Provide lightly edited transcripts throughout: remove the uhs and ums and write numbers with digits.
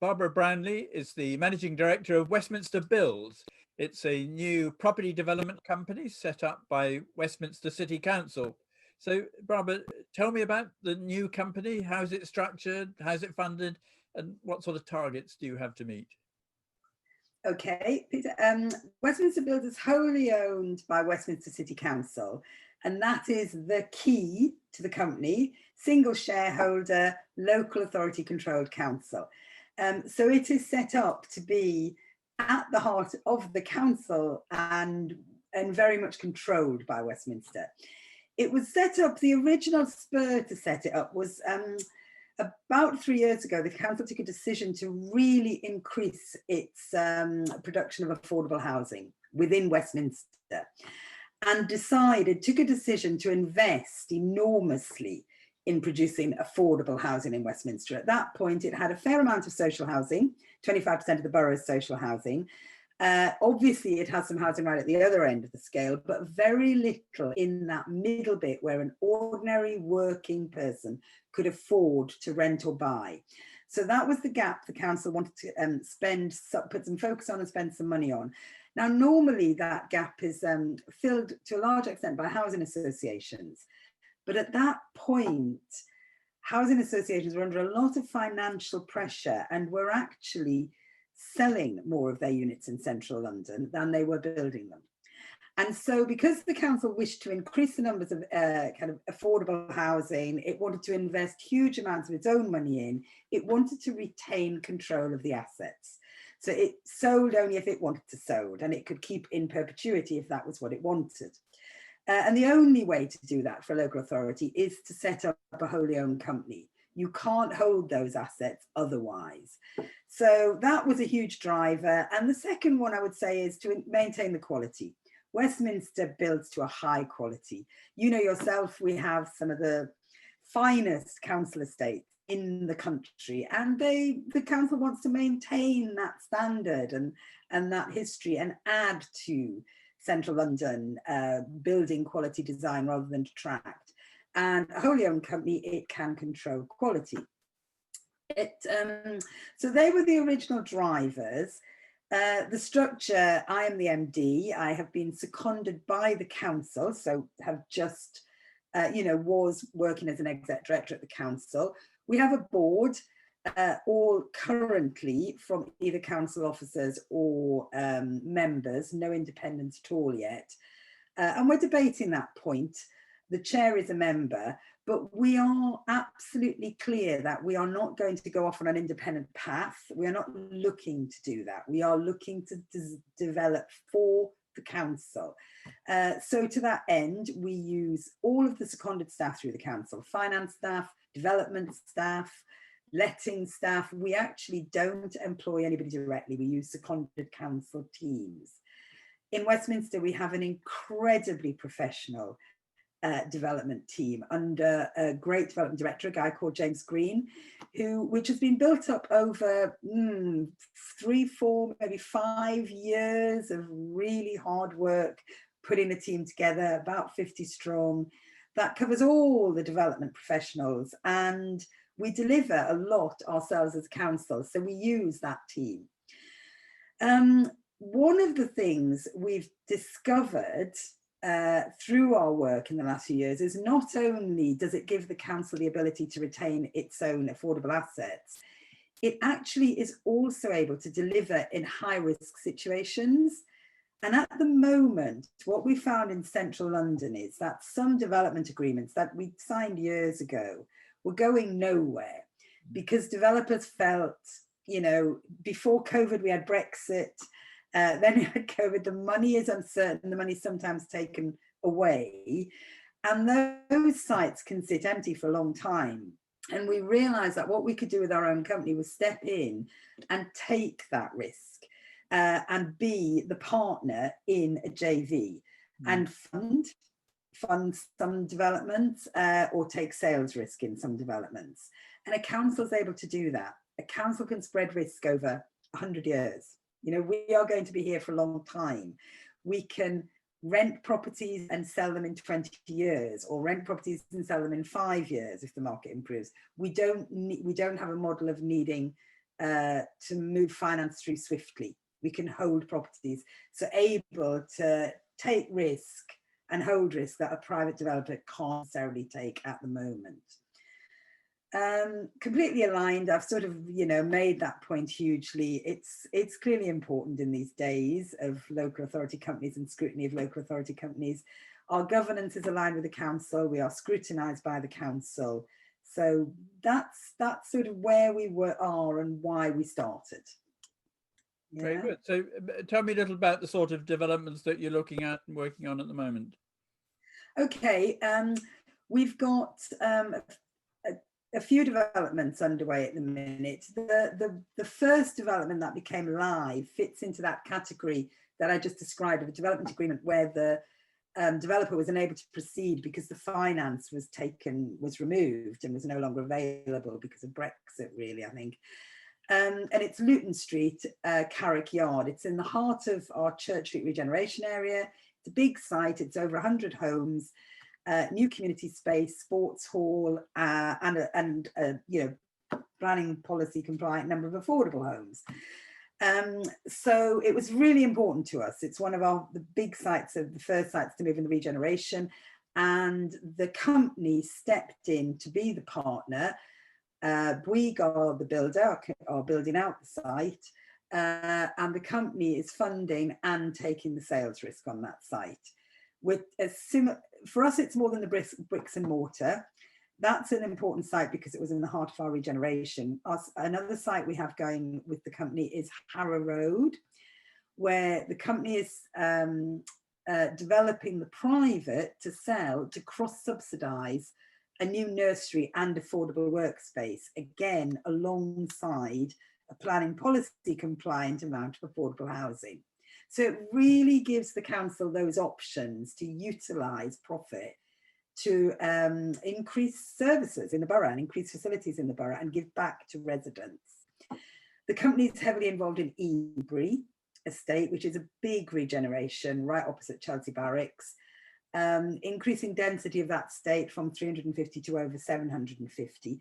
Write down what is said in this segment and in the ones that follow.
Barbara Brownlee is the Managing Director of Westminster Builds. It's a new property development company set up by Westminster City Council. So, Barbara, tell me about the new company. How's it structured? How's it funded? And what sort of targets do you have to meet? Okay, Peter. Westminster Builds is wholly owned by Westminster City Council, and that is the key to the company: single shareholder, local authority controlled council. So it is set up to be at the heart of the council and very much controlled by Westminster. It was set up, the original spur to set it up was about 3 years ago. The council took a decision to really increase its production of affordable housing within Westminster, and took a decision to invest enormously in producing affordable housing in Westminster. At that point, it had a fair amount of social housing, 25% of the borough's social housing. Obviously, it has some housing right at the other end of the scale, but very little in that middle bit where an ordinary working person could afford to rent or buy. So that was the gap the council wanted to put some focus on and spend some money on. Now, normally that gap is filled to a large extent by housing associations. But at that point, housing associations were under a lot of financial pressure and were actually selling more of their units in central London than they were building them. And so because the council wished to increase the numbers of kind of affordable housing, it wanted to invest huge amounts of its own money in, it wanted to retain control of the assets. So it sold only if it wanted to sold, and it could keep in perpetuity if that was what it wanted. And the only way to do that for a local authority is to set up a wholly owned company. You can't hold those assets otherwise. So that was a huge driver. And the second one I would say is to maintain the quality. Westminster builds to a high quality. You know yourself, we have some of the finest council estates in the country, and the council wants to maintain that standard and that history and add to central London building quality design rather than detract. And a wholly owned company, it can control quality. So they were the original drivers. The structure, I am the MD. I have been seconded by the council, so have just, was working as an exec director at the council. We have a board, all currently from either council officers or members, no independence at all yet. And we're debating that point. The chair is a member, but we are absolutely clear that we are not going to go off on an independent path. We are not looking to do that. We are looking to develop for the council. So to that end, we use all of the seconded staff through the council: finance staff, development staff, letting staff. We actually don't employ anybody directly. We use seconded council teams. In Westminster, we have an incredibly professional development team under a great development director, a guy called James Green, which has been built up over 3, 4, maybe 5 years of really hard work, putting a team together, about 50 strong. That covers all the development professionals, and we deliver a lot ourselves as council, so we use that team. One of the things we've discovered through our work in the last few years is not only does it give the council the ability to retain its own affordable assets, it actually is also able to deliver in high-risk situations. And at the moment, what we found in central London is that some development agreements that we signed years ago were going nowhere because developers felt, before COVID, we had Brexit, then we had COVID, the money is uncertain, the money is sometimes taken away, and those sites can sit empty for a long time. And we realized that what we could do with our own company was step in and take that risk and be the partner in a JV and fund some developments or take sales risk in some developments. And a council is able to do that. A council can spread risk over 100 years. We are going to be here for a long time. We can rent properties and sell them in 20 years, or rent properties and sell them in 5 years if the market improves. We don't have a model of needing to move finance through swiftly. We can hold properties, so able to take risk and hold risk that a private developer can't necessarily take at the moment. Completely aligned. I've sort of, you know, made that point hugely. It's clearly important in these days of local authority companies and scrutiny of local authority companies. Our governance is aligned with the council. We are scrutinised by the council. So that's sort of where we are and why we started. Yeah. Very good. So tell me a little about the sort of developments that you're looking at and working on at the moment. Okay, we've got a few developments underway at the minute. The first development that became live fits into that category that I just described of a development agreement where the developer was unable to proceed because the finance was removed and was no longer available because of Brexit, really, I think. And it's Luton Street, Carrick Yard. It's in the heart of our Church Street regeneration area. It's a big site. It's over 100 homes, new community space, sports hall, and you know, planning policy compliant number of affordable homes. So it was really important to us. It's one of the big sites, of the first sites to move in the regeneration, and the company stepped in to be the partner. Bouygues are the builder, are building out the site, and the company is funding and taking the sales risk on that site. With for us, it's more than the bricks and mortar. That's an important site because it was in the heart of our regeneration. Another site we have going with the company is Harrow Road, where the company is developing the private to sell, to cross-subsidise a new nursery and affordable workspace, again, alongside a planning policy compliant amount of affordable housing. So it really gives the council those options to utilise profit to increase services in the borough and increase facilities in the borough and give back to residents. The company is heavily involved in Ebury estate, which is a big regeneration right opposite Chelsea Barracks, increasing density of that estate from 350 to over 750.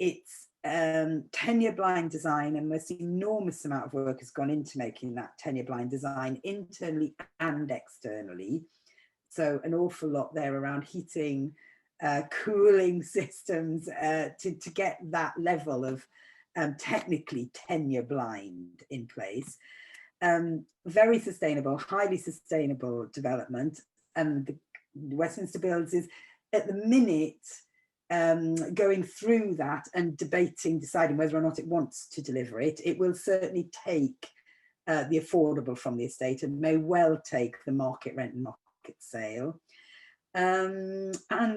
It's 10-year blind design, and most enormous amount of work has gone into making that 10-year blind design internally and externally. So an awful lot there around heating, cooling systems to get that level of technically 10-year blind in place. Very sustainable, highly sustainable development. And the Westminster Builds is at the minute going through that and deciding whether or not it wants to deliver it. It will certainly take the affordable from the estate and may well take the market rent and market sale. And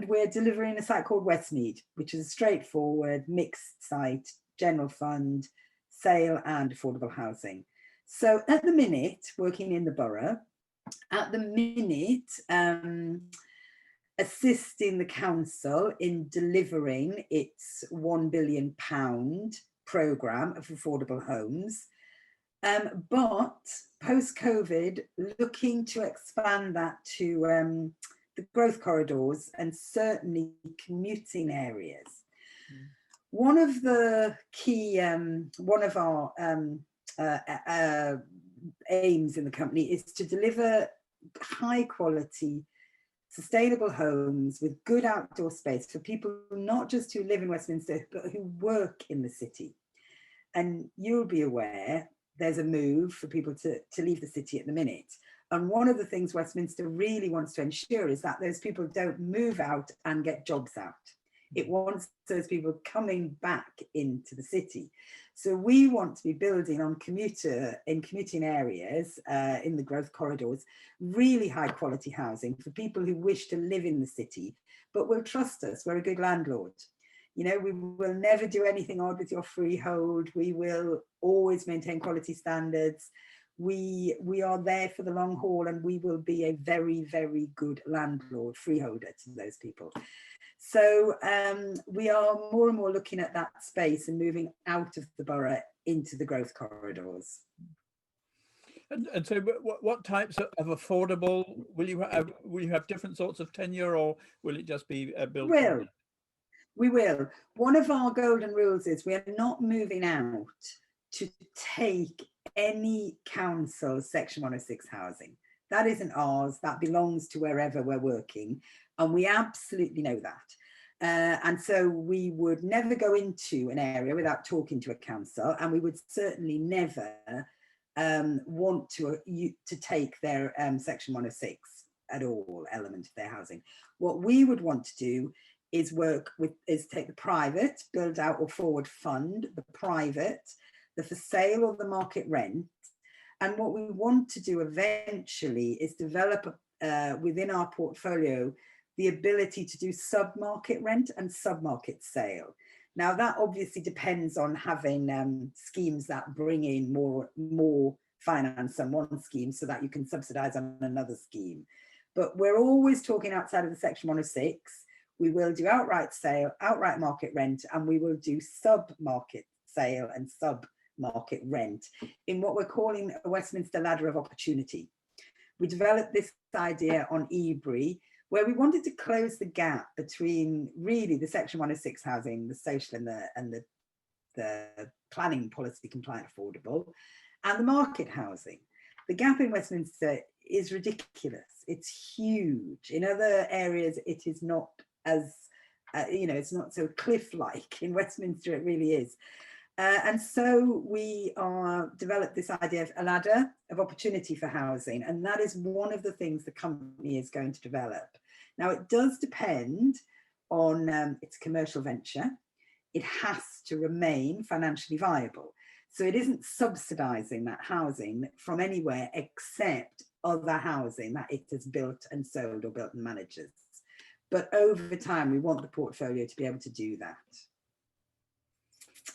we're delivering a site called Westmead, which is a straightforward mixed site, general fund, sale and affordable housing. So at the minute, working in the borough, at the minute, assisting the council in delivering its £1 billion programme of affordable homes. But post-COVID, looking to expand that to the growth corridors and certainly commuting areas. Mm. One of the key, one of our aims in the company is to deliver high quality, sustainable homes with good outdoor space for people not just who live in Westminster, but who work in the city. And you'll be aware there's a move for people to leave the city at the minute. And one of the things Westminster really wants to ensure is that those people don't move out and get jobs out. It wants those people coming back into the city. So we want to be building on commuting areas in the growth corridors, really high quality housing for people who wish to live in the city, but will trust us. We're a good landlord. You know, we will never do anything odd with your freehold. We will always maintain quality standards. We are there for the long haul, and we will be a very, very good landlord, freeholder to those people. So we are more and more looking at that space and moving out of the borough into the growth corridors. And so what types of affordable will you have? Will you have different sorts of tenure, or will it just be built? We will. One of our golden rules is we are not moving out to take any council Section 106 housing. That isn't ours, that belongs to wherever we're working, and we absolutely know that. And so we would never go into an area without talking to a council, and we would certainly never want to take their Section 106 at all element of their housing. What we would want to do is take the private, build out or forward fund, the private, the for sale or the market rent. And what we want to do eventually is develop within our portfolio the ability to do sub-market rent and sub-market sale. Now that obviously depends on having schemes that bring in more finance on one scheme so that you can subsidise on another scheme. But we're always talking outside of the Section 106. We will do outright sale, outright market rent, and we will do sub-market sale and sub-market rent in what we're calling a Westminster ladder of opportunity. We developed this idea on Ebury, where we wanted to close the gap between really the Section 106 housing, the social and the planning policy compliant affordable, and the market housing. The gap in Westminster is ridiculous. It's huge. In other areas, it is not as, it's not so cliff-like. In Westminster, it really is. And so we developed this idea of a ladder of opportunity for housing. And that is one of the things the company is going to develop. Now, it does depend on its commercial venture. It has to remain financially viable. So it isn't subsidising that housing from anywhere except other housing that it has built and sold or built and manages. But over time, we want the portfolio to be able to do that.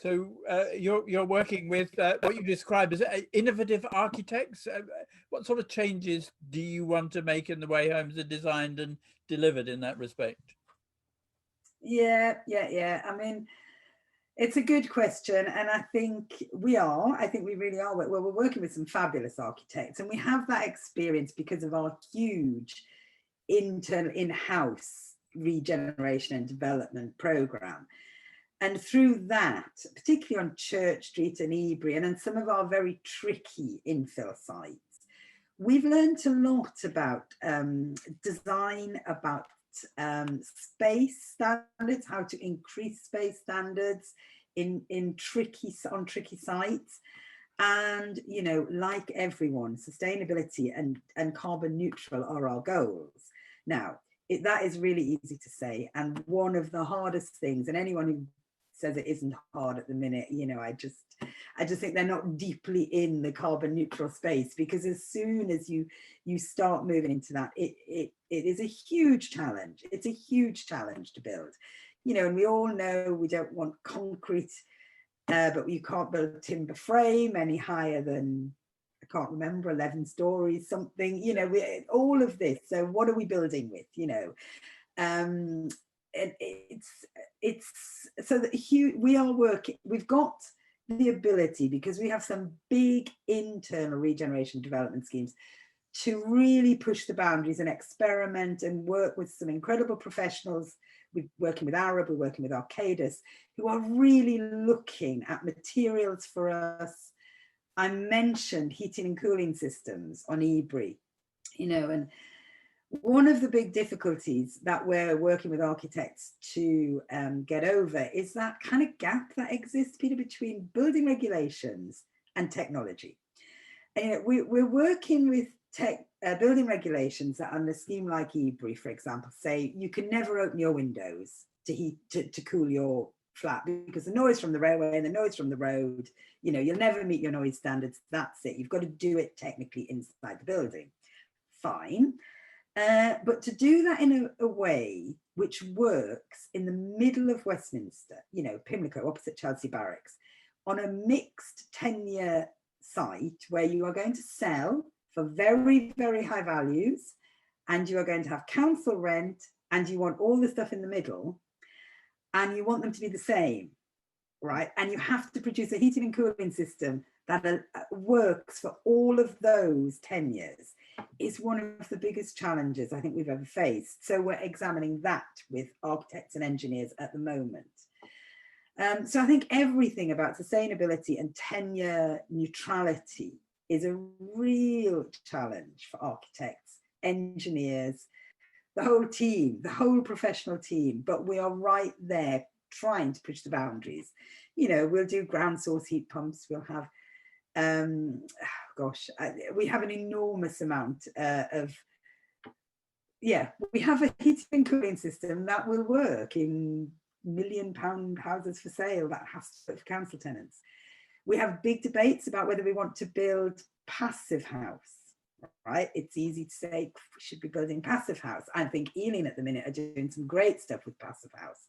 So you're working with what you describe as innovative architects. What sort of changes do you want to make in the way homes are designed and delivered in that respect? Yeah. I mean, it's a good question, and I think we really are. Well, we're working with some fabulous architects, and we have that experience because of our huge internal in-house regeneration and development program. And through that, particularly on Church Street and Ebury, and on some of our very tricky infill sites, we've learned a lot about design, about space standards, how to increase space standards on tricky sites. And, like everyone, sustainability and carbon neutral are our goals. Now, that is really easy to say. And one of the hardest things, and anyone who says it isn't hard at the minute, I just think they're not deeply in the carbon neutral space, because as soon as you start moving into that, it is a huge challenge. It's a huge challenge to build, and we all know we don't want concrete, but you can't build a timber frame any higher than, I can't remember, 11 stories, something, all of this. So what are we building with, it's so that we are working, we've got the ability, because we have some big internal regeneration development schemes, to really push the boundaries and experiment and work with some incredible professionals. We're working with Arab, we're working with Arcadis, who are really looking at materials for us. I mentioned heating and cooling systems on Ebury, and one of the big difficulties that we're working with architects to get over is that kind of gap that exists, Peter, between building regulations and technology. And we're working with building regulations that on a scheme like Ebury, for example, say you can never open your windows to cool your flat because the noise from the railway and the noise from the road, you'll never meet your noise standards. That's it. You've got to do it technically inside the building. Fine. But to do that in a way which works in the middle of Westminster, Pimlico, opposite Chelsea Barracks, on a mixed tenure site where you are going to sell for very, very high values, and you are going to have council rent, and you want all the stuff in the middle, and you want them to be the same, right? And you have to produce a heating and cooling system that works for all of those tenures. Is one of the biggest challenges I think we've ever faced. So we're examining that with architects and engineers at the moment. So I think everything about sustainability and tenure neutrality is a real challenge for architects, engineers, the whole team, the whole professional team, but we are right there trying to push the boundaries. You know, we'll do ground source heat pumps, we'll have, we have an enormous amount we have a heating and cooling system that will work in £1 million houses for sale that has to work for council tenants. We have big debates about whether we want to build passive house, right? It's easy to say we should be building passive house. I think Ealing at the minute are doing some great stuff with passive house.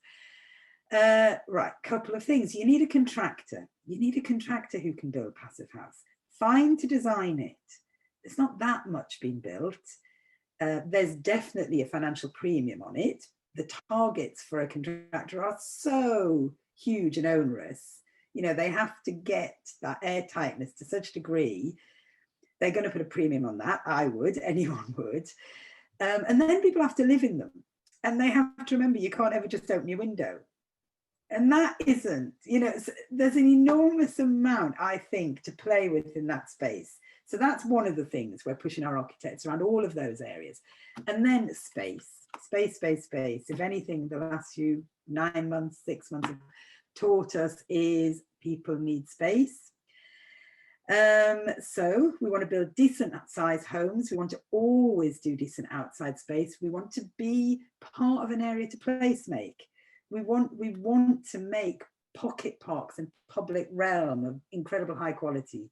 Right, couple of things. You need a contractor. You need a contractor who can build passive house. Fine to design it. There's not that much being built. There's definitely a financial premium on it. The targets for a contractor are so huge and onerous. You know, they have to get that airtightness to such a degree. They're going to put a premium on that. I would, anyone would. And then people have to live in them. And they have to remember you can't ever just open your window. And that isn't, you know, there's an enormous amount, I think, to play with in that space. So that's one of the things we're pushing our architects around, all of those areas. And then space. If anything, the last few 9 months, 6 months have taught us is people need space. So we want to build decent size homes. We want to always do decent outside space. We want to be part of an area to place make. We want to make pocket parks and public realm of incredible high quality.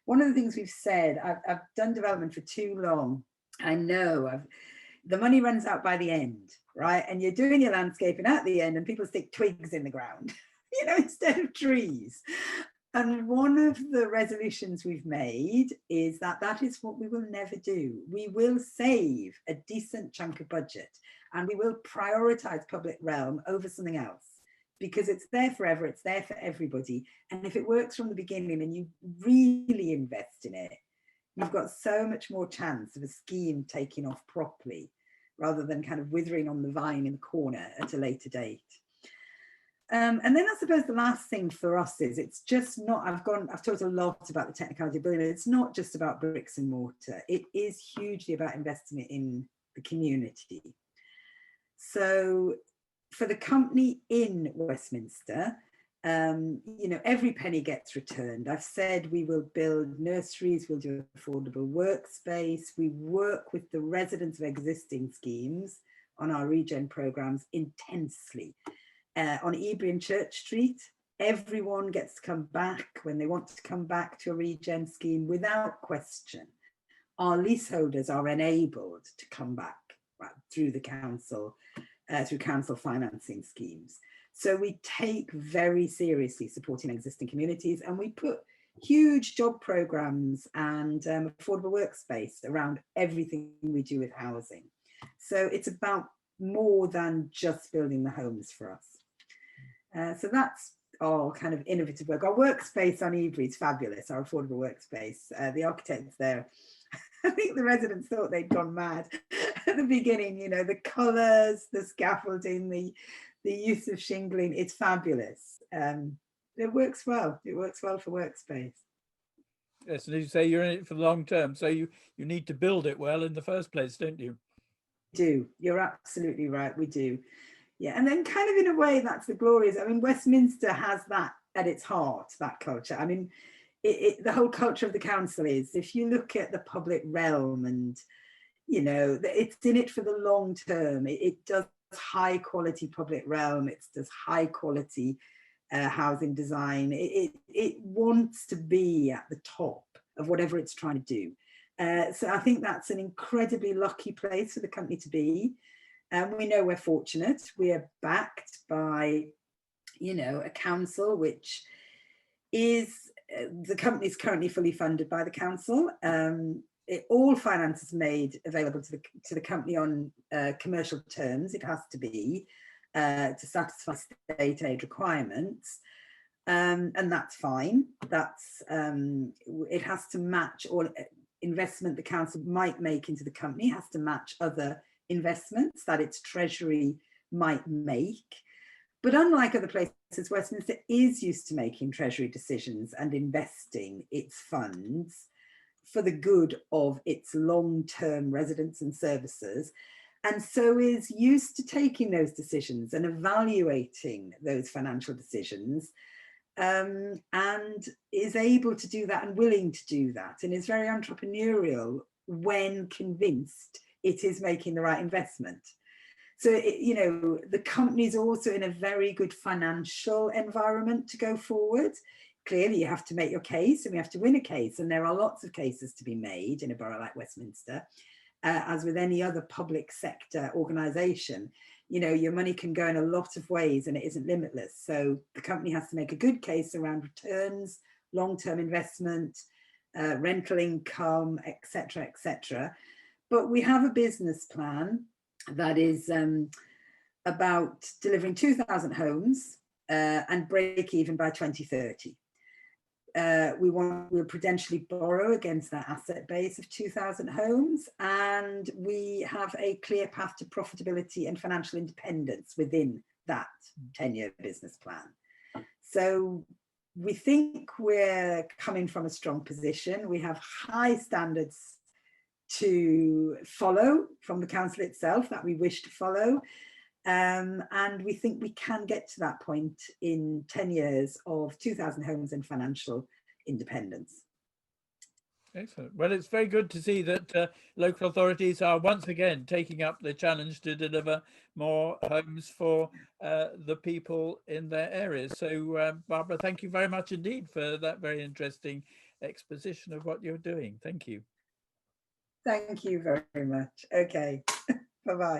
One of the things we've said, I've done development for too long. I know the money runs out by the end, right? And you're doing your landscaping at the end and people stick twigs in the ground, you know, instead of trees. And one of the resolutions we've made is that is what we will never do. We will save a decent chunk of budget and we will prioritize public realm over something else because it's there forever, it's there for everybody. And if it works from the beginning and you really invest in it, you've got so much more chance of a scheme taking off properly rather than kind of withering on the vine in the corner at a later date. And then I suppose the last thing for us is it's just not, I've talked a lot about the technicality of building, it's not just about bricks and mortar. It is hugely about investing it in the community. So for the company in Westminster, you know, every penny gets returned. I've said we will build nurseries, we'll do affordable workspace, we work with the residents of existing schemes on our regen programs intensely. On Ebury and Church Street, everyone gets to come back when they want to come back to a regen scheme without question. Our leaseholders are enabled to come back through the council, through council financing schemes. So we take very seriously supporting existing communities and we put huge job programs and affordable workspace around everything we do with housing. So it's about more than just building the homes for us. So that's our kind of innovative work. Our workspace on Ebury is fabulous, our affordable workspace. The architects there, I think the residents thought they'd gone mad at the beginning, you know, the colours, the scaffolding, the use of shingling, it's fabulous. It works well. It works well for workspace. Yes, and as you say, you're in it for the long term, so you need to build it well in the first place, don't you? We do. You're absolutely right. We do. Yeah, and then kind of in a way, that's the glory. I mean, Westminster has that at its heart, that culture. I mean, the whole culture of the council is, if you look at the public realm and, you know, it's in it for the long term. It does high quality public realm. It does high quality housing design. It wants to be at the top of whatever it's trying to do. So I think that's an incredibly lucky place for the company to be. And we know we're fortunate. We are backed by, you know, a council which is, the company is currently fully funded by the council. All finance is made available to the company on commercial terms. It has to be to satisfy state aid requirements. And that's fine. That's it has to match all investment the council might make into the company, has to match other investments that its treasury might make. But unlike other places, Westminster is used to making treasury decisions and investing its funds for the good of its long-term residents and services, and so is used to taking those decisions and evaluating those financial decisions, and is able to do that and willing to do that, and is very entrepreneurial when convinced it is making the right investment. So, you know, the company is also in a very good financial environment to go forward. Clearly, you have to make your case, and we have to win a case. And there are lots of cases to be made in a borough like Westminster, as with any other public sector organisation. You know, your money can go in a lot of ways and it isn't limitless. So the company has to make a good case around returns, long-term investment, rental income, etc., etc. But we have a business plan that is about delivering 2,000 homes and break even by 2030. We'll prudentially borrow against that asset base of 2,000 homes, and we have a clear path to profitability and financial independence within that 10-year business plan. So we think we're coming from a strong position. We have high standards to follow from the council itself that we wish to follow. And we think we can get to that point in 10 years of 2,000 homes and financial independence. Excellent. Well, it's very good to see that local authorities are once again taking up the challenge to deliver more homes for the people in their areas. So, Barbara, thank you very much indeed for that very interesting exposition of what you're doing. Thank you. Thank you very much. Okay. Bye-bye.